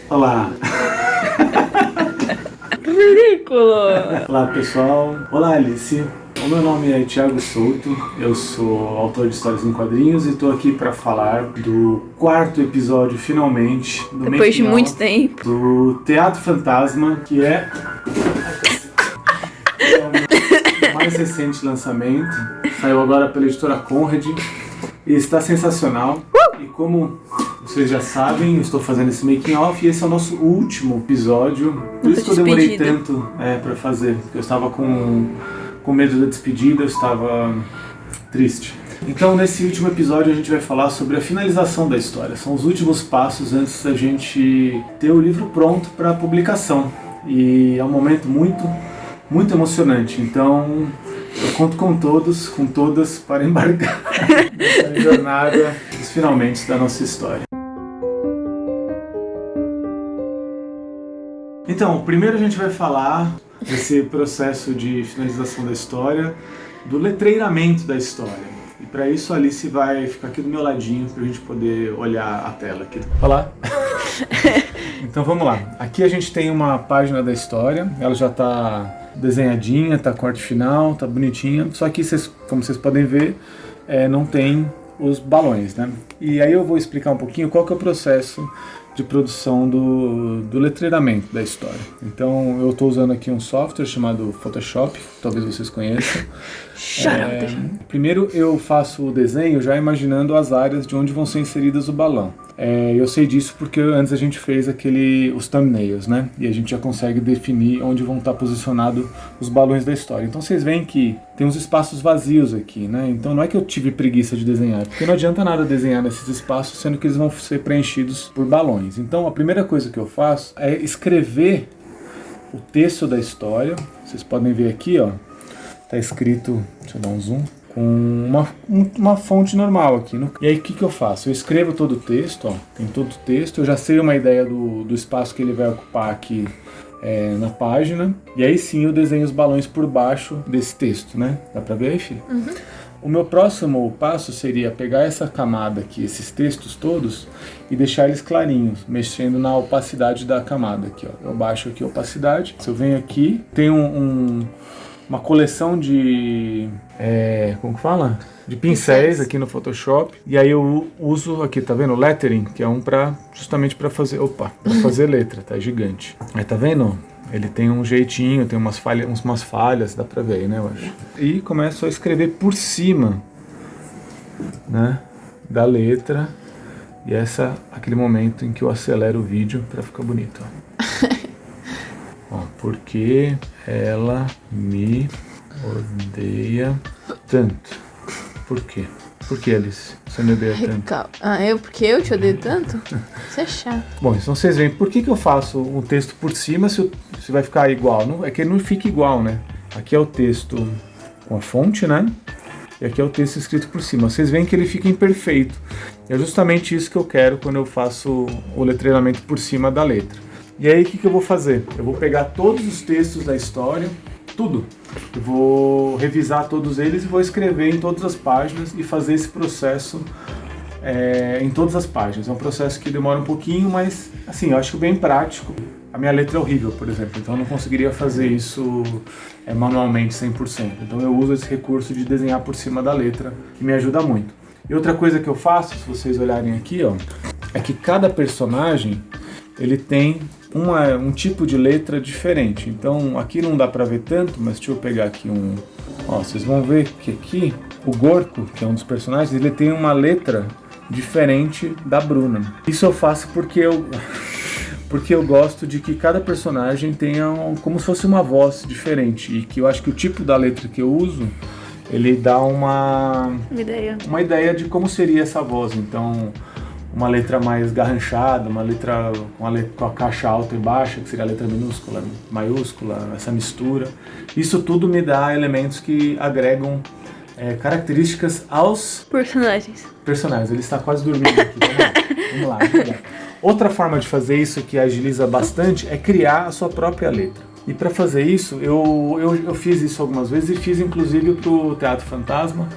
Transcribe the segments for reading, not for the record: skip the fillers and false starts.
Olá! Ridículo! Olá, pessoal. Olá, Alice. O meu nome é Thiago Souto, eu sou autor de histórias em quadrinhos e estou aqui para falar do 4º episódio, finalmente, do Depois de muito tempo, do Teatro Fantasma, que é o mais recente lançamento. Saiu agora pela editora Conrad e está sensacional. E como vocês já sabem, eu estou fazendo esse making off e esse é o nosso último episódio. Por isso que eu demorei tanto para fazer, porque eu estava com medo da despedida, eu estava triste. Então, nesse último episódio, a gente vai falar sobre a finalização da história. São os últimos passos antes da gente ter o livro pronto para publicação. E é um momento muito emocionante. Então, eu conto com todos, com todas, para embarcar nessa jornada dos finalmente da nossa história. Então, primeiro a gente vai falar desse processo de finalização da história, do letreiramento da história. E para isso a Alice vai ficar aqui do meu ladinho para a gente poder olhar a tela aqui. Olá! Então vamos lá. Aqui a gente tem uma página da história, ela já está desenhadinha, está com arte final, está bonitinha, só que como vocês podem ver, não tem os balões, né? E aí eu vou explicar um pouquinho qual que é o processo de produção do letreiramento da história. Então eu estou usando aqui um software chamado Photoshop, talvez vocês conheçam. Primeiro eu faço o desenho já imaginando as áreas de onde vão ser inseridas o balão. Eu sei disso porque antes a gente fez os thumbnails, né? E a gente já consegue definir onde vão estar posicionados os balões da história. Então vocês veem que tem uns espaços vazios aqui, né? Então não é que eu tive preguiça de desenhar, porque não adianta nada desenhar nesses espaços, sendo que eles vão ser preenchidos por balões. Então a primeira coisa que eu faço é escrever o texto da história. Vocês podem ver aqui, ó, tá escrito, deixa eu dar um zoom, com uma fonte normal aqui. E aí o que eu faço? Eu escrevo todo o texto, ó, tem todo o texto, eu já sei uma ideia do espaço que ele vai ocupar aqui na página, e aí sim eu desenho os balões por baixo desse texto, né? Dá pra ver aí, filho? Uhum. O meu próximo passo seria pegar essa camada aqui, esses textos todos, e deixar eles clarinhos, mexendo na opacidade da camada aqui, ó. Eu baixo aqui a opacidade, se eu venho aqui, tem uma coleção de... como que fala? De pincéis aqui no Photoshop. E aí eu uso aqui, tá vendo? Lettering, que é justamente para fazer... para fazer letra, tá? Gigante. Aí tá vendo? Ele tem um jeitinho, tem umas falhas, dá pra ver aí, né, eu acho. E começo a escrever por cima, né, da letra. E aquele momento em que eu acelero o vídeo pra ficar bonito, ó. Porque ela me odeia tanto. Por quê? Por que, Alice? Você me odeia tanto? Porque eu te odeio tanto? Isso é chato. Bom, então vocês veem, por que eu faço um texto por cima se vai ficar igual? Não, é que ele não fica igual, né? Aqui é o texto com a fonte, né? E aqui é o texto escrito por cima. Vocês veem que ele fica imperfeito. É justamente isso que eu quero quando eu faço o letreiramento por cima da letra. E aí o que eu vou fazer? Eu vou pegar todos os textos da história, tudo. Eu vou revisar todos eles e vou escrever em todas as páginas e fazer esse processo em todas as páginas. É um processo que demora um pouquinho, mas assim, eu acho bem prático. A minha letra é horrível, por exemplo, então eu não conseguiria fazer isso manualmente 100%. Então eu uso esse recurso de desenhar por cima da letra, que me ajuda muito. E outra coisa que eu faço, se vocês olharem aqui, ó, é que cada personagem ele tem um tipo de letra diferente. Então aqui não dá pra ver tanto, mas deixa eu pegar aqui vocês vão ver que aqui o Gorko, que é um dos personagens, ele tem uma letra diferente da Bruna. Isso eu faço porque eu gosto de que cada personagem tenha como se fosse uma voz diferente, e que eu acho que o tipo da letra que eu uso, ele dá uma ideia de como seria essa voz. Então uma letra mais garranchada, uma letra com a caixa alta e baixa, que seria a letra minúscula, maiúscula, essa mistura. Isso tudo me dá elementos que agregam características aos personagens. Ele está quase dormindo aqui. Vamos lá. Outra forma de fazer isso que agiliza bastante é criar a sua própria letra. E para fazer isso, eu fiz isso algumas vezes e fiz inclusive para o Teatro Fantasma,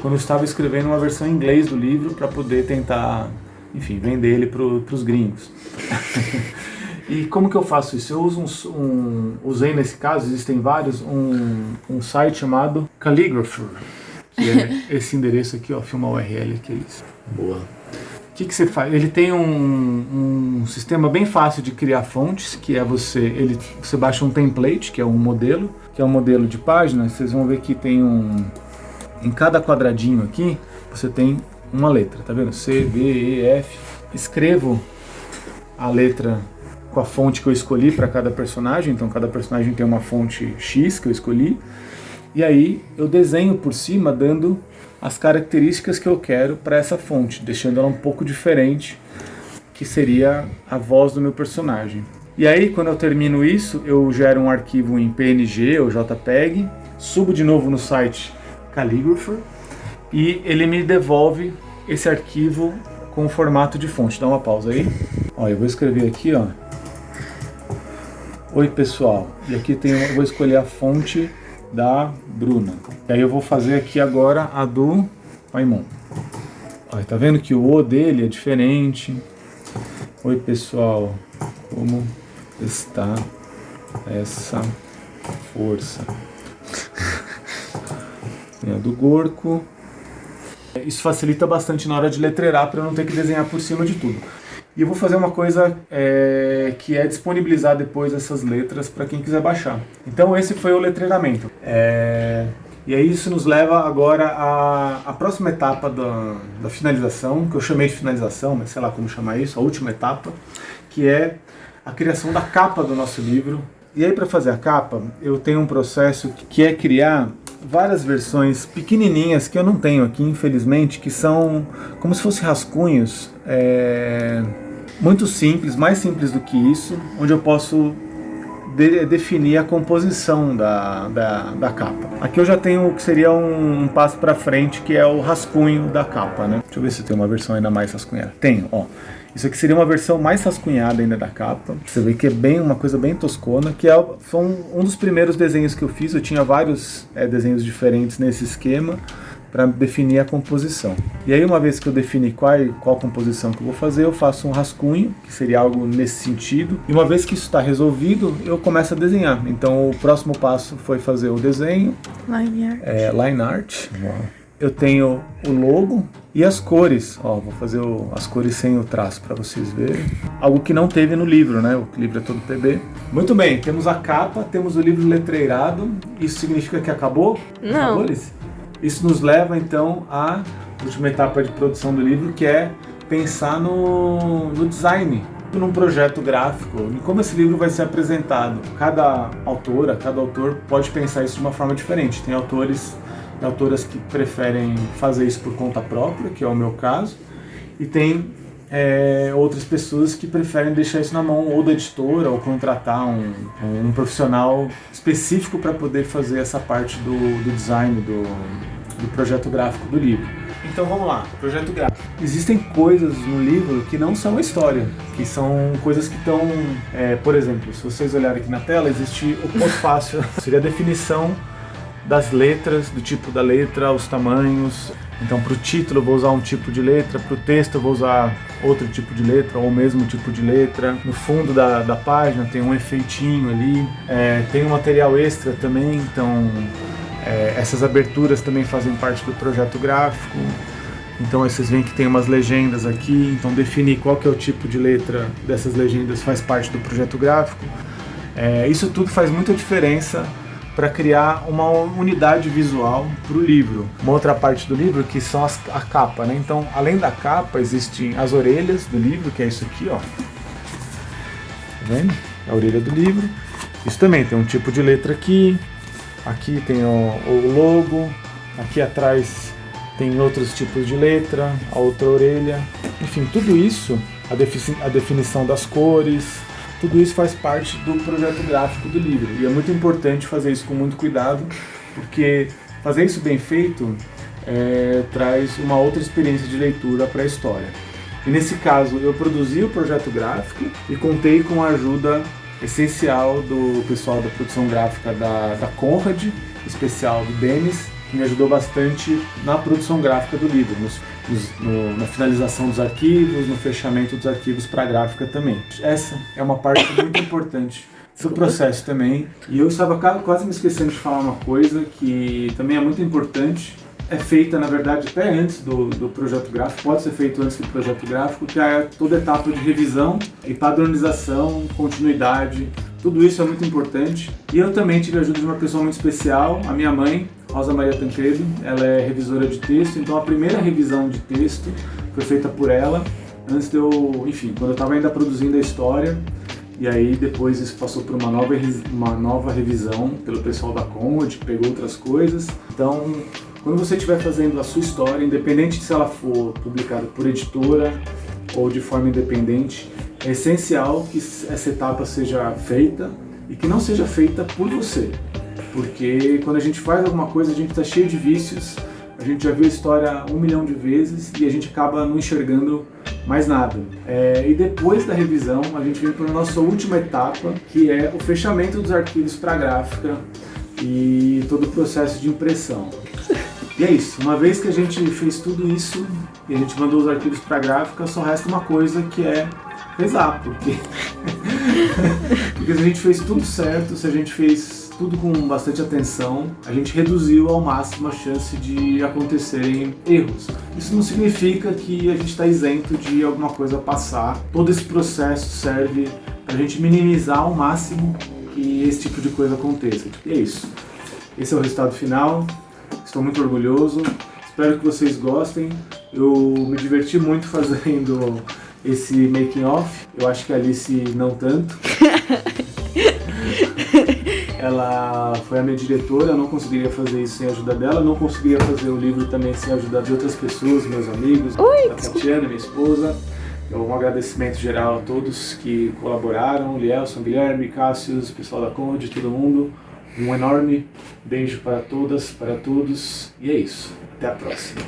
quando eu estava escrevendo uma versão em inglês do livro para poder tentar, enfim, vender ele para os gringos. E como que eu faço isso? Eu uso usei nesse caso, existem vários, um site chamado Calligrapher, que é esse endereço aqui, ó, filma URL, que é isso. Boa. O que você faz? Ele tem um sistema bem fácil de criar fontes, que é você baixa um template, que é um modelo de página. Vocês vão ver que tem em cada quadradinho aqui, você tem uma letra, tá vendo? C, B, E, F. Escrevo a letra com a fonte que eu escolhi para cada personagem, então cada personagem tem uma fonte X que eu escolhi, e aí eu desenho por cima dando as características que eu quero para essa fonte, deixando ela um pouco diferente, que seria a voz do meu personagem. E aí quando eu termino isso, eu gero um arquivo em PNG ou JPEG, subo de novo no site Calligrapher e ele me devolve esse arquivo com o formato de fonte. Dá uma pausa aí. Ó, eu vou escrever aqui, ó. Oi pessoal, e aqui eu vou escolher a fonte da Bruna. E aí eu vou fazer aqui agora a do Paimon. Ó, tá vendo que o O dele é diferente. Oi pessoal, como está essa força? Tem a do Gorko. Isso facilita bastante na hora de letreirar para eu não ter que desenhar por cima de tudo. E eu vou fazer uma coisa que é disponibilizar depois essas letras para quem quiser baixar. Então esse foi o letreiramento. E aí isso nos leva agora à próxima etapa da finalização, que eu chamei de finalização, mas sei lá como chamar isso, a última etapa, que é a criação da capa do nosso livro. E aí para fazer a capa, eu tenho um processo que é criar várias versões pequenininhas que eu não tenho aqui, infelizmente, que são como se fossem rascunhos, muito simples, mais simples do que isso, onde eu posso definir a composição da capa. Aqui eu já tenho o que seria um passo para frente, que é o rascunho da capa, né? Deixa eu ver se tem uma versão ainda mais rascunhada. Tenho, ó. Isso aqui seria uma versão mais rascunhada ainda da capa. Você vê que é uma coisa bem toscona, que foi um dos primeiros desenhos que eu fiz. Eu tinha vários desenhos diferentes nesse esquema para definir a composição. E aí uma vez que eu defini qual composição que eu vou fazer, eu faço um rascunho, que seria algo nesse sentido. E uma vez que isso está resolvido, eu começo a desenhar. Então o próximo passo foi fazer o desenho. Line art. Line art. Eu tenho o logo e as cores. Ó, vou fazer as cores sem o traço para vocês verem. Algo que não teve no livro, né? O livro é todo PB. Muito bem, temos a capa, temos o livro letreirado. Isso significa que acabou? Não. Acabou, Alice? Isso nos leva então à última etapa de produção do livro, que é pensar no design, num projeto gráfico, em como esse livro vai ser apresentado. Cada autora, cada autor pode pensar isso de uma forma diferente. Tem autores e autoras que preferem fazer isso por conta própria, que é o meu caso, e tem outras pessoas que preferem deixar isso na mão ou da editora ou contratar um profissional específico para poder fazer essa parte do design do projeto gráfico do livro. Então vamos lá, projeto gráfico. Existem coisas no livro que não são a história, que são coisas que estão, por exemplo, se vocês olharem aqui na tela, existe o ponto fácil, seria a definição das letras, do tipo da letra, os tamanhos. Então para o título eu vou usar um tipo de letra, para o texto eu vou usar outro tipo de letra ou o mesmo tipo de letra. No fundo da página tem um efeitinho ali, tem um material extra também, então essas aberturas também fazem parte do projeto gráfico. Então aí vocês veem que tem umas legendas aqui, então definir qual que é o tipo de letra dessas legendas faz parte do projeto gráfico. Isso tudo faz muita diferença para criar uma unidade visual para o livro. Uma outra parte do livro que são a capa, né? Então, além da capa, existem as orelhas do livro, que é isso aqui, ó. Tá vendo? A orelha do livro. Isso também tem um tipo de letra aqui. Aqui tem o logo. Aqui atrás tem outros tipos de letra. A outra orelha. Enfim, tudo isso, a definição das cores, tudo isso faz parte do projeto gráfico do livro. E é muito importante fazer isso com muito cuidado, porque fazer isso bem feito traz uma outra experiência de leitura para a história. E nesse caso, eu produzi o projeto gráfico e contei com a ajuda essencial do pessoal da produção gráfica da Conrad, especial do Denis, que me ajudou bastante na produção gráfica do livro. na finalização dos arquivos, no fechamento dos arquivos para a gráfica também. Essa é uma parte muito importante do processo também. E eu estava quase me esquecendo de falar uma coisa que também é muito importante. É feita, na verdade, até antes do projeto gráfico, pode ser feito antes do projeto gráfico, que é toda a etapa de revisão e padronização, continuidade. Tudo isso é muito importante. E eu também tive a ajuda de uma pessoa muito especial, a minha mãe, Rosa Maria Tancredo. Ela é revisora de texto, então a primeira revisão de texto foi feita por ela, antes de eu, enfim, quando eu estava ainda produzindo a história. E aí depois isso passou por uma nova revisão pelo pessoal da Conrad, que pegou outras coisas. Então, quando você estiver fazendo a sua história, independente se ela for publicada por editora ou de forma independente, é essencial que essa etapa seja feita e que não seja feita por você. Porque quando a gente faz alguma coisa, a gente está cheio de vícios, a gente já viu a história 1 milhão de vezes e a gente acaba não enxergando mais nada. E depois da revisão, a gente vem para a nossa última etapa, que é o fechamento dos arquivos para a gráfica e todo o processo de impressão. E é isso, uma vez que a gente fez tudo isso e a gente mandou os arquivos para a gráfica, só resta uma coisa que é rezar, porque se a gente fez tudo certo, se a gente fez tudo com bastante atenção, a gente reduziu ao máximo a chance de acontecerem erros. Isso não significa que a gente está isento de alguma coisa passar. Todo esse processo serve para a gente minimizar ao máximo que esse tipo de coisa aconteça. E é isso. Esse é o resultado final. Estou muito orgulhoso. Espero que vocês gostem. Eu me diverti muito fazendo esse making off. Eu acho que a Alice não tanto. Ela foi a minha diretora, eu não conseguiria fazer isso sem a ajuda dela, não conseguiria fazer o livro também sem a ajuda de outras pessoas, meus amigos, a Tatiana, minha esposa. Um agradecimento geral a todos que colaboraram, Lielson, Guilherme, Cássius, pessoal da Conde, todo mundo. Um enorme beijo para todas, para todos, e é isso. Até a próxima.